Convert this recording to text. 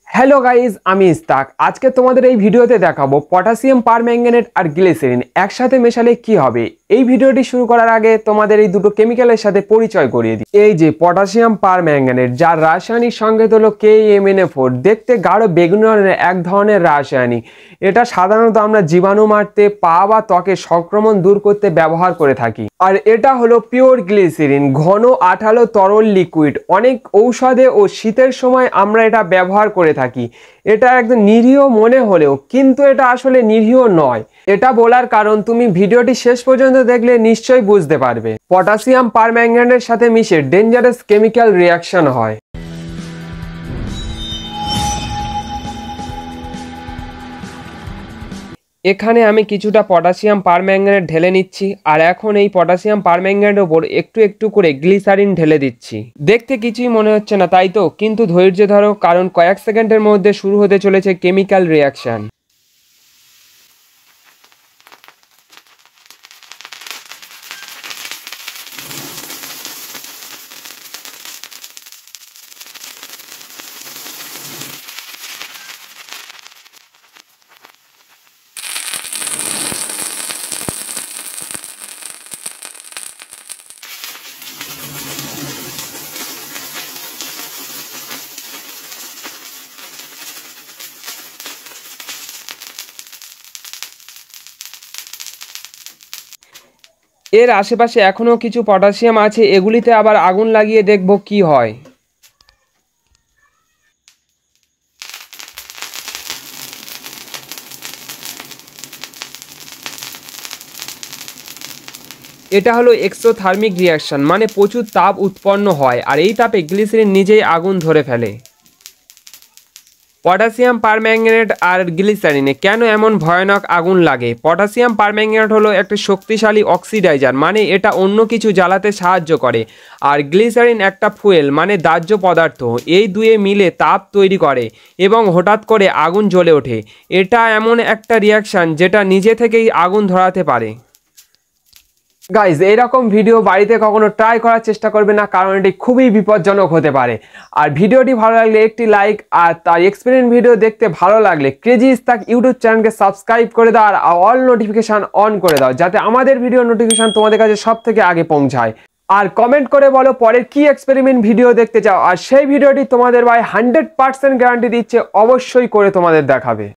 Hello guys, আমি ইস্তাক। আজকে তোমাদের এই ভিডিওতে দেখাবো পটাশিয়াম পারম্যাঙ্গানেট আর গ্লিসারিন একসাথে মেশালে কি হবে। এই ভিডিওটি শুরু করার আগে তোমাদের এই দুটো কেমিক্যালের সাথে পরিচয় করিয়ে দিই। এই যে পটাশিয়াম পারম্যাঙ্গানেট, যার রাসায়নিক সংকেত হলো KMnO4, দেখতে গাঢ় বেগুনি রঙের এক ধরনের রাসায়নিক। এটা সাধারণত আমরা জীবাণু মারতে, পা বা ত্বকের সংক্রমণ দূর করতে ব্যবহার করে থাকি। আর এটা হলো পিওর গ্লিসারিন, ঘন আঠালো তরল লিকুইড। অনেক ঔষধে ও শীতের সময় আমরা এটা ব্যবহার করে থাকি। এটা একদম নিরীহ মনে হলেও কিন্তু এটা আসলে নিরীহ নয়। এটা বলার কারণ তুমি ভিডিওটি শেষ পর্যন্ত দেখলে নিশ্চয়ই বুঝতে পারবে। পটাশিয়াম পারম্যাঙ্গানেটের সাথে মিশে ডেঞ্জারাস কেমিক্যাল রিয়াকশন হয়। এখানে আমি কিছুটা পটাশিয়াম পারম্যাঙ্গানেট ঢেলে নিচ্ছি, আর এখন এই পটাশিয়াম পারম্যাঙ্গানেটের ওপর একটু একটু করে গ্লিসারিন ঢেলে দিচ্ছি। দেখতে কিছুই মনে হচ্ছে না, তাই তো? কিন্তু ধৈর্য ধরো, কারণ কয়েক সেকেন্ডের মধ্যে শুরু হতে চলেছে কেমিক্যাল রিয়াকশন। এর আশেপাশে এখনও কিছু পটাশিয়াম আছে, এগুলিতে আবার আগুন লাগিয়ে দেখব কি হয়। এটা হলো এক্সোথার্মিক রিয়াকশন, মানে প্রচুর তাপ উৎপন্ন হয়, আর এই তাপে গ্লিসারিন নিজেই আগুন ধরে ফেলে। পটাশিয়াম পারম্যাঙ্গানেট আর গ্লিসারিনে কেন এমন ভয়ানক আগুন লাগে? পটাশিয়াম পারম্যাঙ্গানেট হলো একটা শক্তিশালী অক্সিডাইজার, মানে এটা অন্য কিছু জ্বালাতে সাহায্য করে। আর গ্লিসারিন একটা ফুয়েল, মানে দাহ্য পদার্থ। এই দুয়ে মিলে তাপ তৈরি করে এবং হঠাৎ করে আগুন জ্বলে ওঠে। এটা এমন একটা রিয়াকশান যেটা নিজে থেকেই আগুন ধরাতে পারে। গাইজ, এইরকম ভিডিও বাড়িতে কখনো ট্রাই করার চেষ্টা করবে না, কারণ এটি খুবই বিপজ্জনক হতে পারে। আর ভিডিওটি ভালো লাগলে একটি লাইক, আর তার এক্সপেরিমেন্ট ভিডিও দেখতে ভালো লাগলে ক্রেজি ইস্তাক ইউটিউব চ্যানেলকে সাবস্ক্রাইব করে দাও, আর অল নোটিফিকেশান অন করে দাও, যাতে আমাদের ভিডিও নোটিফিকেশান তোমাদের কাছে সব থেকে আগে পৌঁছায়। আর কমেন্ট করে বলো পরের কি এক্সপেরিমেন্ট ভিডিও দেখতে চাও, আর সেই ভিডিওটি তোমাদের ভাই 100% গ্যারান্টি দিচ্ছে অবশ্যই করে তোমাদের দেখাবে।